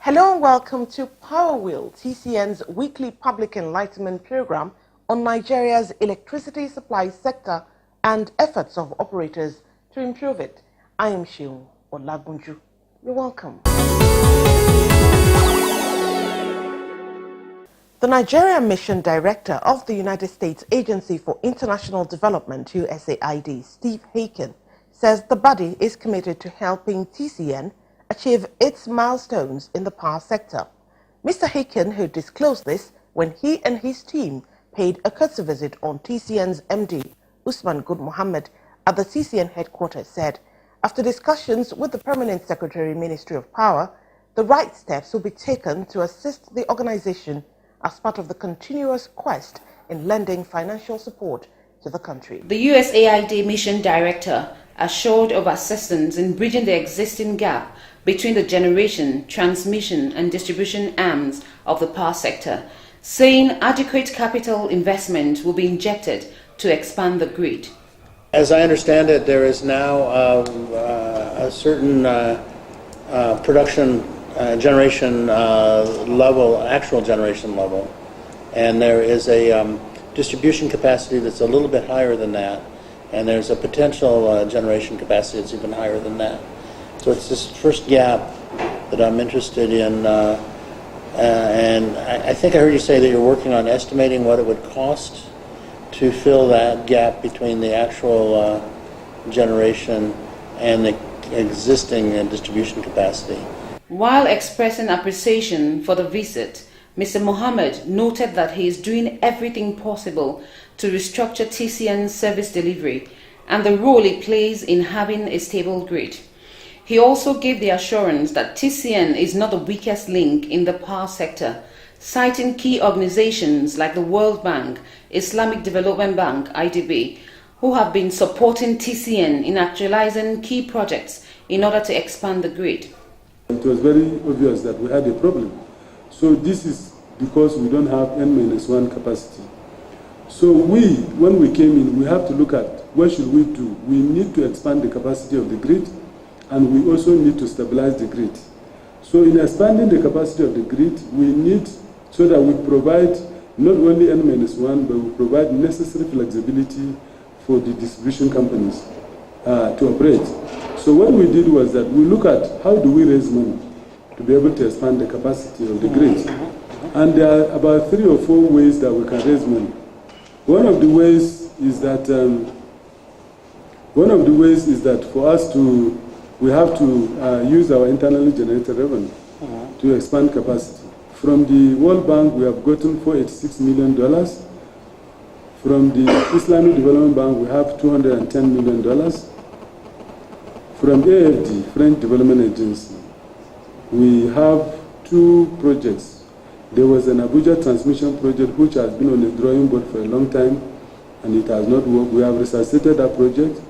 Hello and welcome to Power Wheel, TCN's weekly public enlightenment program on Nigeria's electricity supply sector and efforts of operators to improve it. I am Shion Olagunju. You're welcome. The Nigeria Mission Director of the United States Agency for International Development, USAID, Steve Haken, says the body is committed to helping TCN achieve its milestones in the power sector. Mr. Haken, who disclosed this when he and his team paid a courtesy visit on TCN's MD, Usman Good Mohammed, at the TCN headquarters, said, after discussions with the Permanent Secretary, Ministry of Power, the right steps will be taken to assist the organization as part of the continuous quest in lending financial support to the country. The USAID Mission Director assured of assistance in bridging the existing gap between the generation, transmission and distribution arms of the power sector, saying adequate capital investment will be injected to expand the grid. As I understand it, there is now a certain production generation level, actual generation level, and there is a distribution capacity that's a little bit higher than that, and there's a potential generation capacity that's even higher than that. So it's this first gap that I'm interested in, and I think I heard you say that you're working on estimating what it would cost to fill that gap between the actual generation and the existing distribution capacity. While expressing appreciation for the visit, Mr. Mohammed noted that he is doing everything possible to restructure TCN's service delivery and the role it plays in having a stable grid. He also gave the assurance that TCN is not the weakest link in the power sector, citing key organizations like the World Bank, Islamic Development Bank, IDB, who have been supporting TCN in actualizing key projects in order to expand the grid. It was very obvious that we had a problem. So this is because we don't have N-1 capacity. So when we came in, we have to look at what should we do. We need to expand the capacity of the grid, and we also need to stabilize the grid. So in expanding the capacity of the grid, we need so that we provide not only N-1, but we provide necessary flexibility for the distribution companies to operate. So what we did was that we look at how do we raise money to be able to expand the capacity of the grid. And there are about 3 or 4 ways that we can raise money. One of the ways is that for us to, we have to use our internally generated revenue to expand capacity. From the World Bank, we have gotten $486 million. From the Islamic Development Bank, we have $210 million. From AFD, French Development Agency, we have 2 projects. There was an Abuja transmission project which has been on the drawing board for a long time, and it has not worked. We have resuscitated that project.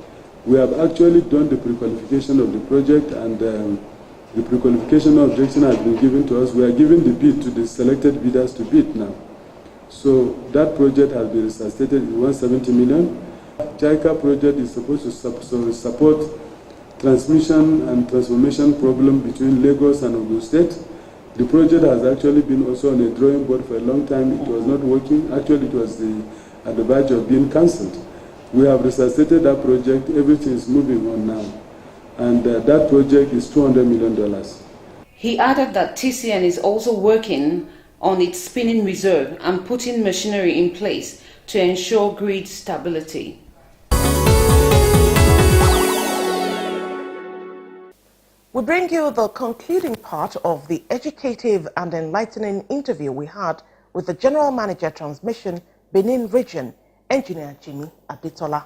We have actually done the pre-qualification of the project, and the pre-qualification objection has been given to us. We are giving the bid to the selected bidders to bid now. So that project has been resuscitated in 170 million. JICA project is supposed to support transmission and transformation problem between Lagos and Ogun State. The project has actually been also on a drawing board for a long time. It was not working. Actually, it was at the verge of being cancelled. We have resuscitated that project. Everything is moving on now. And that project is $200 million. He added that TCN is also working on its spinning reserve and putting machinery in place to ensure grid stability. We bring you the concluding part of the educative and enlightening interview we had with the General Manager Transmission, Benin Region, Engineer Jimmy Adetola.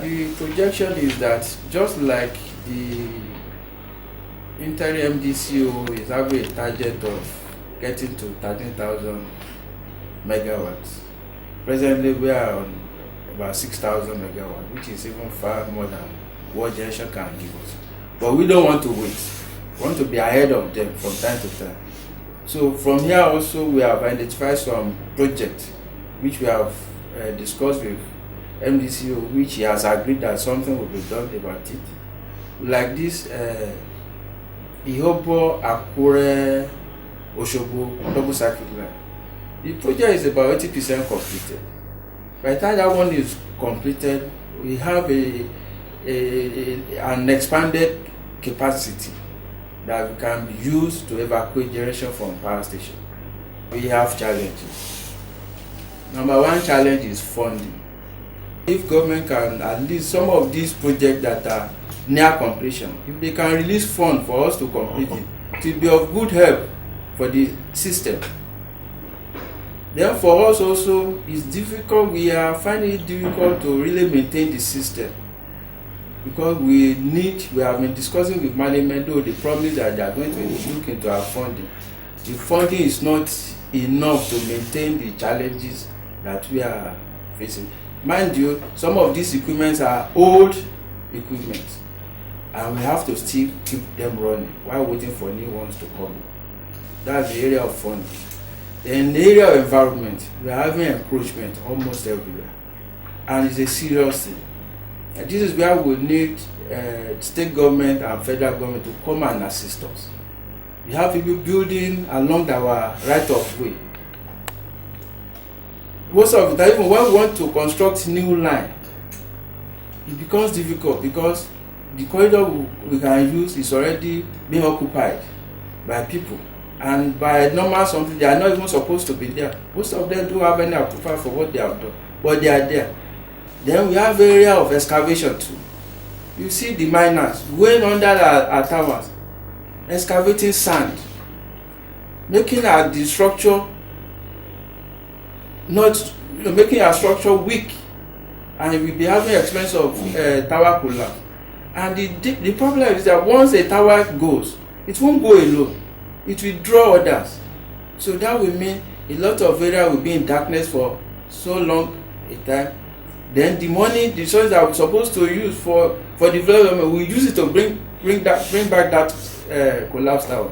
The projection is that just like the interim DCO is having a target of getting to 13,000 megawatts. Presently we are on about 6,000 megawatts, which is even far more than what generation can give us. But we don't want to wait. We want to be ahead of them from time to time. So from here also we have identified some projects which we have discussed with MDCO, which he has agreed that something will be done about it. Like this Ihobo Akure Oshobo double circuit line. The project is about 80% completed. By the time that one is completed, we have an expanded capacity that we can use to evacuate generation from power station. We have challenges. Number one challenge is funding. If government can, at least some of these projects that are near completion, if they can release funds for us to complete it, it will be of good help for the system. Then for us also, it's difficult, we are finding it difficult to really maintain the system, because we have been discussing with management, though they promise that they are going to look into our funding. The funding is not enough to maintain the challenges that we are facing. Mind you, some of these equipments are old equipment, and we have to still keep them running while waiting for new ones to come. That's the area of funding. In the area of environment, we are having encroachment almost everywhere, and it's a serious thing. And this is where we need state government and federal government to come and assist us. We have people building along our right of way. Most of the time, even when we want to construct new line, it becomes difficult because the corridor we can use is already being occupied by people. And by normal something, they are not even supposed to be there. Most of them don't have any approval for what they have done, but they are there. Then we have area of excavation too. You see the miners going under our towers, excavating sand, making the structure making our structure weak, and we will be having expense of tower collapse. And the problem is that once a tower goes, it won't go alone. It will draw others. So that will mean a lot of area will be in darkness for so long a time. Then the money, the source that we're supposed to use for development, we use it to bring back that collapsed tower.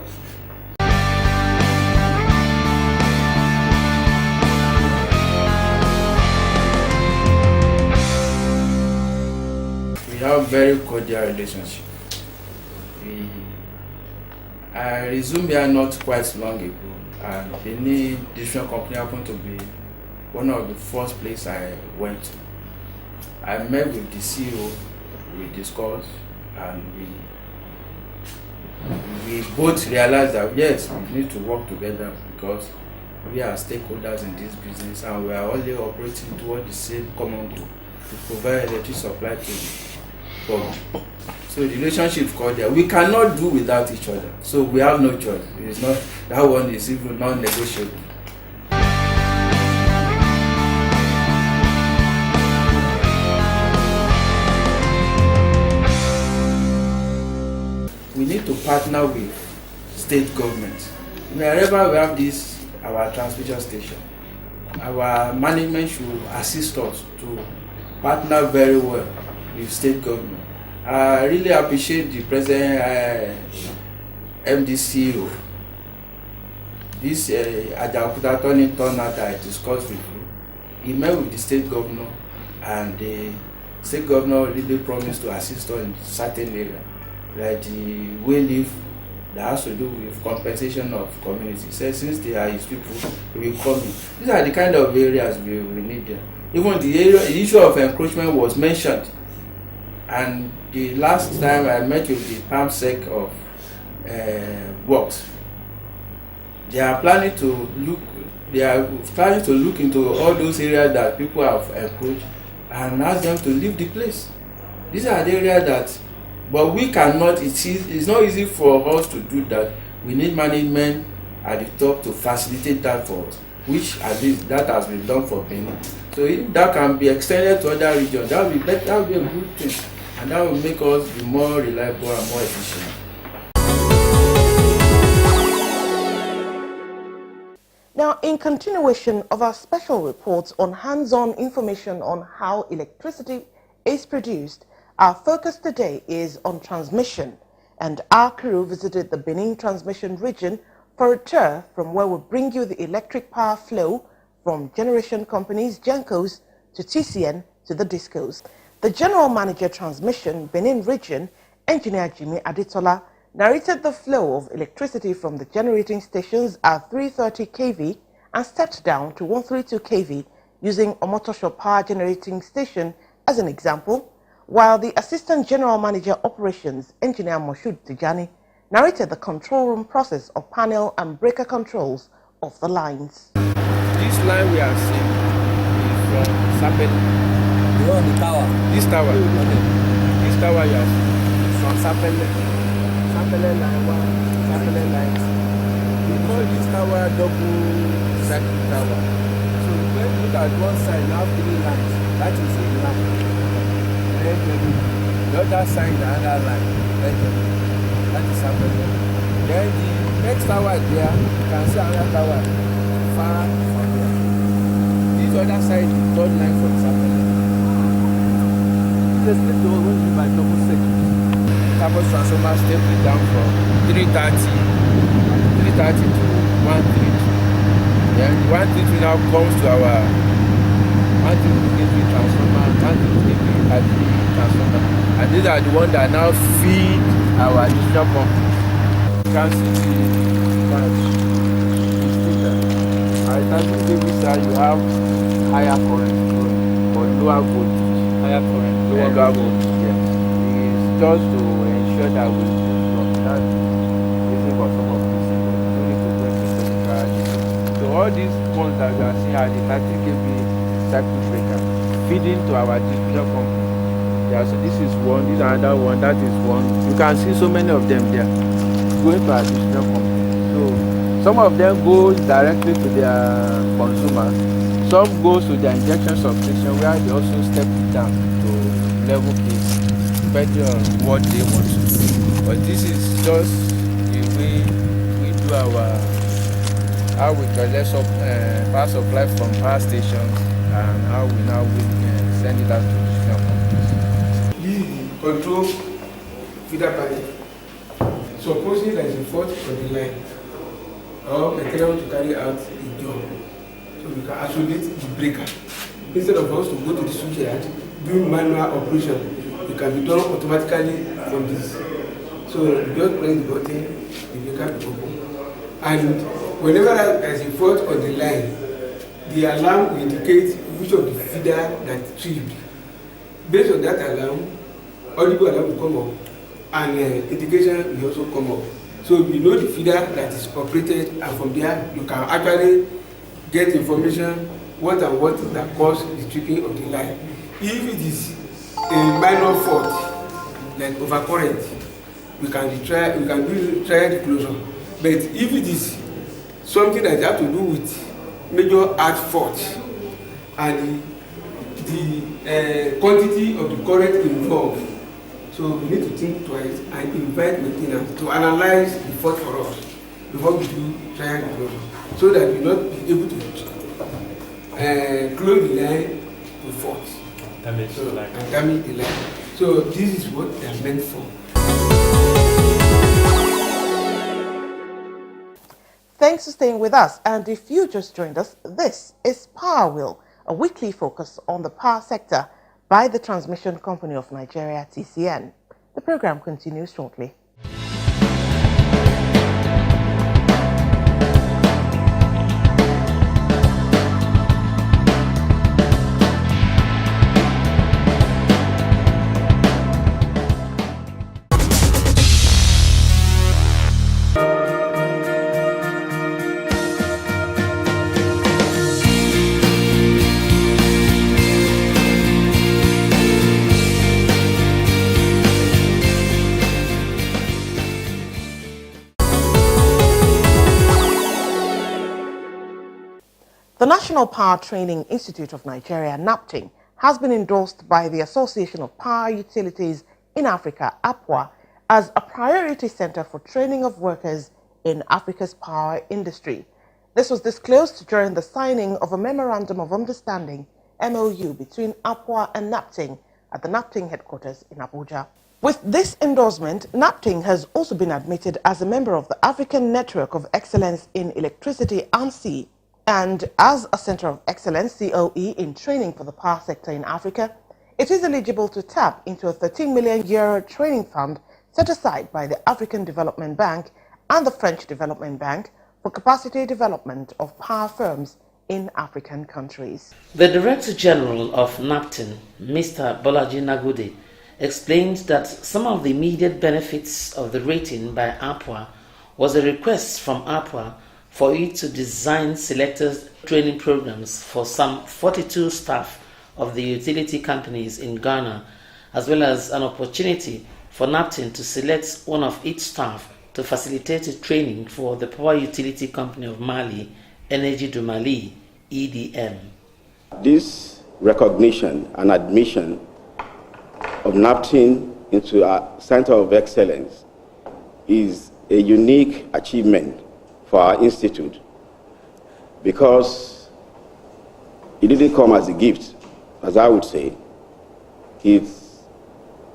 We have very cordial relationship. I resumed here not quite long ago, and Benin Distribution Company happened to be one of the first places I went to. I met with the CEO, we discussed, and we both realized that yes, we need to work together because we are stakeholders in this business, and we are only operating toward the same common goal to provide electric supply to the public. So the relationship is cordial. We cannot do without each other. So we have no choice. It's not, that one is even non-negotiable. We need to partner with state governments. Wherever we have this, our transmission station, our management should assist us to partner very well with state government. I really appreciate the present MDCO. This Ajaokuta turning turnout that I discussed with you, he met with the state governor, and the state governor really promised to assist us in certain areas, like the way live that has to do with compensation of community. He said since they are his people, he will come in. These are the kind of areas we need them. Even the issue of encroachment was mentioned. And the last time I met with the PAMSEC of works, they are planning to look into all those areas that people have encroached and ask them to leave the place. These are the areas that, but we cannot, it's not easy for us to do that. We need management at the top to facilitate that for us, which at least that has been done for Benin. So if that can be extended to other regions, that will be a good thing. And that will make us be more reliable and more efficient. Now, in continuation of our special reports on hands-on information on how electricity is produced, our focus today is on transmission, and our crew visited the Benin transmission region for a tour from where we bring you the electric power flow from generation companies, Gencos, to TCN, to the discos. The General Manager Transmission, Benin Region, Engineer Jimmy Aditola, narrated the flow of electricity from the generating stations at 330 kV and stepped down to 132 kV using Omotosho Power Generating Station as an example, while the Assistant General Manager Operations, Engineer Moshood Tijani, narrated the control room process of panel and breaker controls of the lines. This line we are seeing is from Sapele. You're on the tower. This tower. Okay. This tower you are seeing is from Sapele. Sapele line 1, Sapele line 2. We call this tower double circuit tower. So when you look at one side, you have 3 lines. That is a line. The other side, the other line. That is Sapele. Then the next tower there, you can see another tower far from there. This other side is the third line from Sapele. Let's take the one by double circuit. Campus transformer step it down from 330 to 132. Then 132 now comes to our 132 kV transformer, 132 kV transformer. And these are the ones that now feed our distribution companies. You can see the branch, the sticker. At 30 kV side you have higher current but lower voltage. Higher current. Lower voltage, yes. It's just to ensure that we don't have using for some of these so all these ones that we are seeing are the 30 kV circuit breaker feeding to our distribution company. Yeah, so this is one, this is another one, that is one. You can see so many of them there going to our distribution company. So some of them go directly to their consumers, some goes to their injection substation where they also step it down to level case depending on what they want to do. But this is just the way we do how we collect power supply from power stations and how we now send it out to distribution companies. We control feeder panel. Supposing there is a fault on the line or material to carry out a job, so we can isolate the breaker. Instead of us to go to the switchyard, doing manual operation, it can be done automatically from this. So you just press the button, the breaker will open. And whenever there is a fault on the line, the alarm will indicate which of the feeder that tripped. Based on that alarm, audible alarm will come up and indication will also come up. So we know the feeder that is operated, and from there you can actually get information what that caused the tripping of the line. If it is a minor fault like overcurrent, we can try the closure. But if it is something that has to do with major hard fault and the quantity of the current involved, so we need to think twice and invite maintenance to analyze the fault for us before we do trial the closure, so that we not be able to close the line to fault. Damage the line. And damage the line. So this is what they are meant for. Thanks for staying with us, and if you just joined us, this is Power Wheel, a weekly focus on the power sector by the Transmission Company of Nigeria, TCN. The program continues shortly. The National Power Training Institute of Nigeria, NAPTIN, has been endorsed by the Association of Power Utilities in Africa, APWA, as a priority center for training of workers in Africa's power industry. This was disclosed during the signing of a Memorandum of Understanding, MOU, between APWA and NAPTIN at the NAPTIN headquarters in Abuja. With this endorsement, NAPTIN has also been admitted as a member of the African Network of Excellence in Electricity (ANSI) and as a Center of Excellence (COE) in training for the power sector in Africa. It is eligible to tap into a €13 million training fund set aside by the African Development Bank and the French Development Bank for capacity development of power firms in African countries. The Director General of NAPTIN, Mr. Bolaji Nagode, explained that some of the immediate benefits of the rating by APWA was a request from APWA for it to design selected training programs for some 42 staff of the utility companies in Ghana, as well as an opportunity for NAPTIN to select one of its staff to facilitate training for the Power Utility Company of Mali, Energy du Mali, EDM. This recognition and admission of NAPTIN into a Center of Excellence is a unique achievement for our institute because it didn't come as a gift, as I would say. It's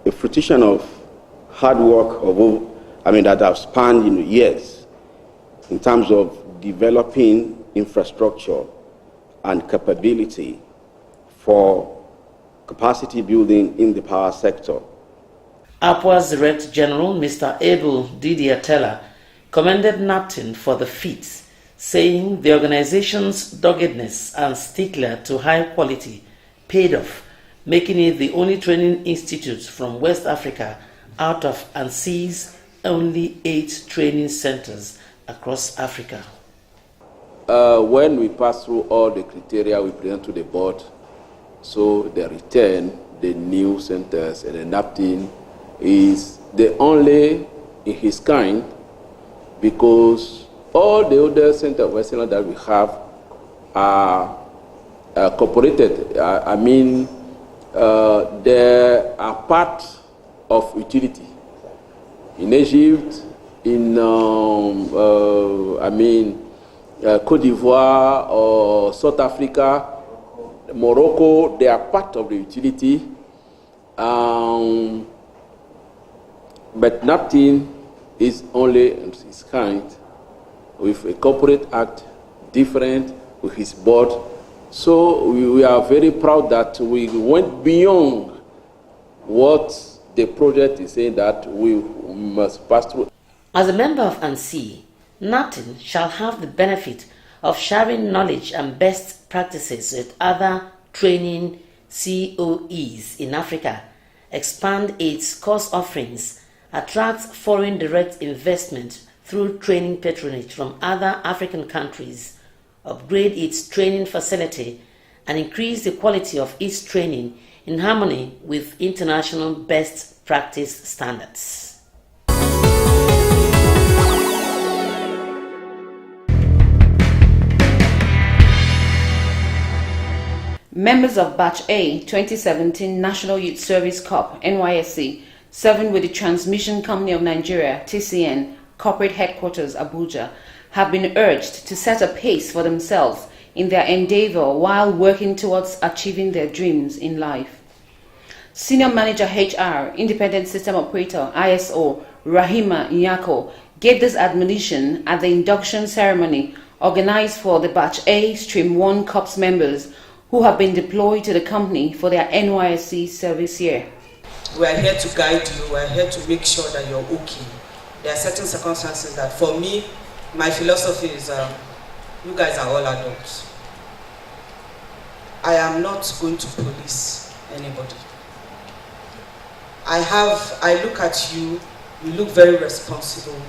a fruition of hard work that have spanned years in terms of developing infrastructure and capability for capacity building in the power sector. APWA's Director General, Mr. Abel Didier Teller, commended NAPTIN for the feat, saying the organization's doggedness and stickler to high quality paid off, making it the only training institute from West Africa out of ANSI's only 8 training centers across Africa. When we pass through all the criteria we present to the board, so they return the new centers, and the NAPTIN is the only in his kind because all the other centers of excellence that we have are cooperated. They are part of utility. In Egypt, in Cote d'Ivoire or South Africa, Morocco, they are part of the utility. But NAPTIN is only in its kind with a corporate act different with his board. So we are very proud that we went beyond what the project is saying that we must pass through. As a member of ANSI, NAPTIN shall have the benefit of sharing knowledge and best practices with other training COEs in Africa, expand its course offerings, attract foreign direct investment through training patronage from other African countries, upgrade its training facility, and increase the quality of its training in harmony with international best practice standards. Members of Batch A 2017 National Youth Service Corps (NYSC) serving with the Transmission Company of Nigeria (TCN) Corporate Headquarters Abuja have been urged to set a pace for themselves in their endeavor while working towards achieving their dreams in life. Senior Manager HR, Independent System Operator ISO, Rahima Nyako, gave this admonition at the induction ceremony organized for the Batch A Stream 1 Corps members who have been deployed to the company for their NYSC service year. We are here to guide you, we are here to make sure that you're okay. There are certain circumstances that for me, my philosophy is you guys are all adults. I am not going to police anybody. I look at you, you look very responsible.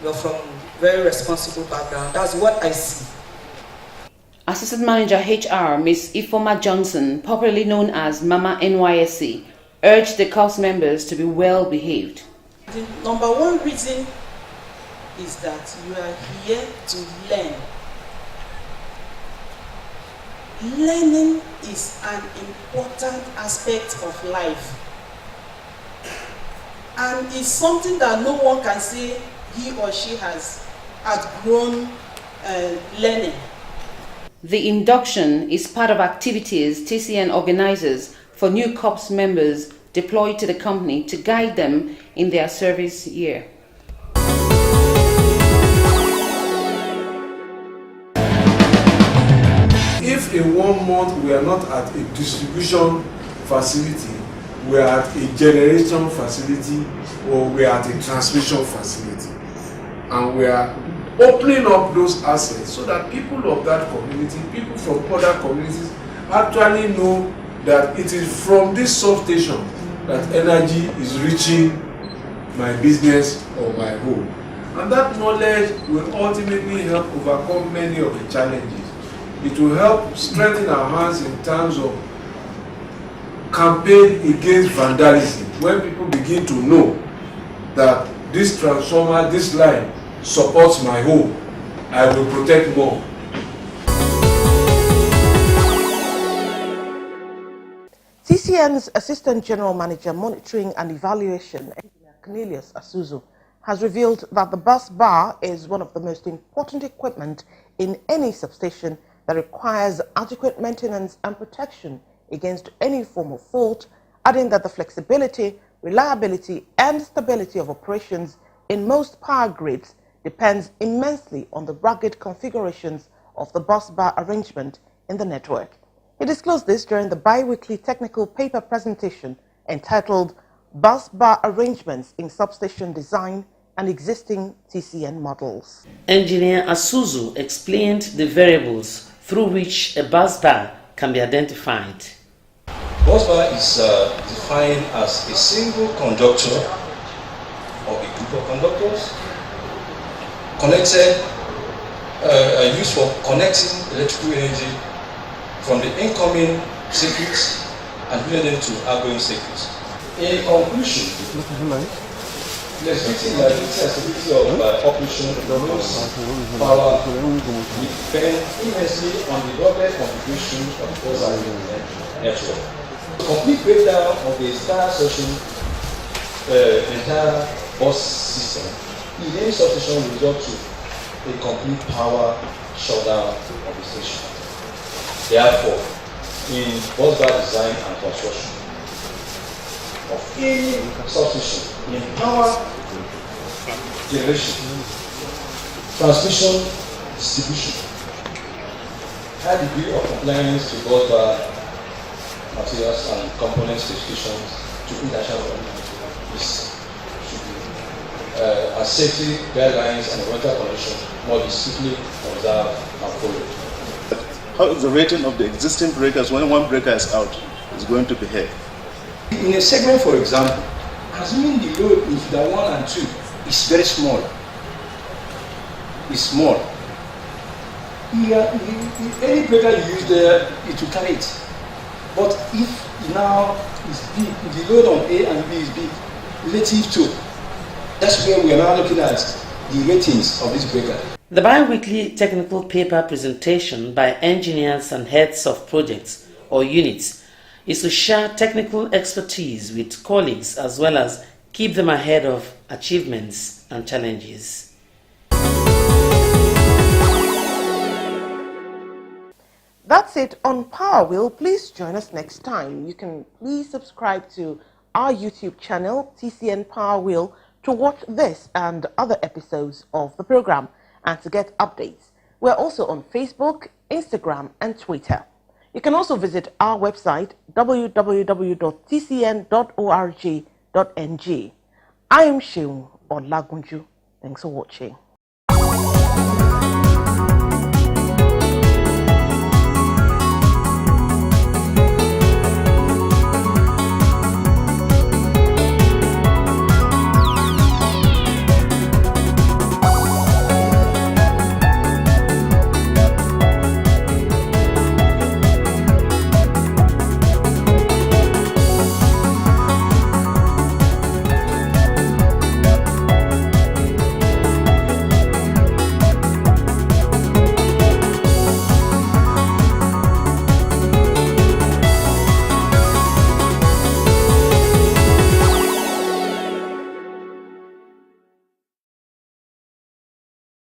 You're from very responsible background. That's what I see. Assistant Manager HR, Ms. Ifoma Johnson, popularly known as Mama NYSC, urged the Corps members to be well behaved. The number one reason is that you are here to learn. Learning is an important aspect of life. And it's something that no one can say he or she has outgrown learning. The induction is part of activities TCN organizes for new Corps members deployed to the company to guide them in their service year. If in 1 month we are not at a distribution facility, we are at a generation facility, or we are at a transmission facility, and we are opening up those assets so that people of that community, people from other communities actually know that it is from this substation that energy is reaching my business or my home. And that knowledge will ultimately help overcome many of the challenges. It will help strengthen our hands in terms of campaign against vandalism. When people begin to know that this transformer, this line supports my home, I will protect more. TCN's Assistant General Manager Monitoring and Evaluation, Engineer Cornelius Asuzu, has revealed that the Busbar is one of the most important equipment in any substation that requires adequate maintenance and protection against any form of fault, adding that the flexibility, reliability and stability of operations in most power grids depends immensely on the rugged configurations of the busbar arrangement in the network. He disclosed this during the bi-weekly technical paper presentation entitled Busbar Arrangements in Substation Design and Existing TCN Models. Engineer Asuzu explained the variables through which a busbar can be identified. Busbar is defined as a single conductor or a group of conductors connected, used for connecting electrical energy from the incoming circuits and bringing them to outgoing circuits. In conclusion, the stability of operation moves power depend immensely on the rugged configuration of the Busbar network. The complete breakdown of the entire section, entire bus system in any substation will result to a complete power shutdown of the station. Therefore, in Busbar design and construction of any substation in power generation, transmission, distribution, high degree of compliance to Busbar materials and component specifications to international is as safety guidelines and environmental conditions must be strictly observed and followed. How is the rating of the existing breakers when one breaker is out is going to behave? In a segment, for example, assuming the load in feeder 1 and 2 is very small, any breaker you use there, it will carry it. But if now is big, the load on A and B is big, relative to, that's where we are now looking at the ratings of this breaker. The bi-weekly technical paper presentation by engineers and heads of projects or units is to share technical expertise with colleagues as well as keep them ahead of achievements and challenges. That's it on Power Wheel. Please join us next time. You can please subscribe to our YouTube channel, TCN Power Wheel, to watch this and other episodes of the program and to get updates. We're also on Facebook, Instagram and Twitter. You can also visit our website www.tcn.org.ng. I am Sheung Olagunju. Thanks for watching.